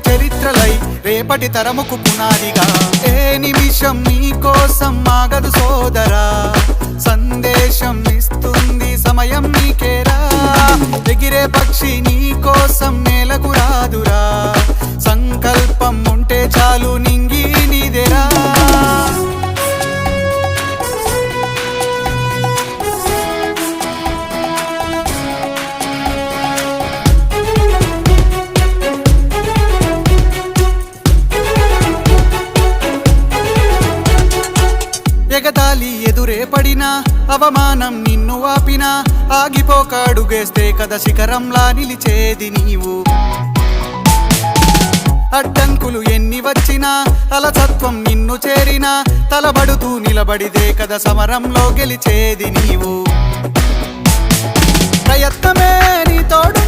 చరిత్రలై రేపటి తరముకు పునాదిగా ఏ నిమిషం నీ కోసం ఆగదు సోదరా సందేశం ఇస్తుంది సమయం నీకేరా ఎగిరే పక్షి నీ కోసం నేలకు రాదురా సంకల్పం ఉంటే చాలు నింగి నీదేరా ఎగతాళి ఎదురే పడినా అవమానం నిన్ను ఆపినా ఆగిపోక అడుగేస్తే కదా శిఖరంలా నిలిచేది నీవు అడ్డంకులు ఎన్ని వచ్చినా అలసత్వం నిన్ను చేరినా తలబడుతూ నిలబడిదే కదా సమరంలో గెలిచేది నీవు ప్రయత్నమే నీ తోడు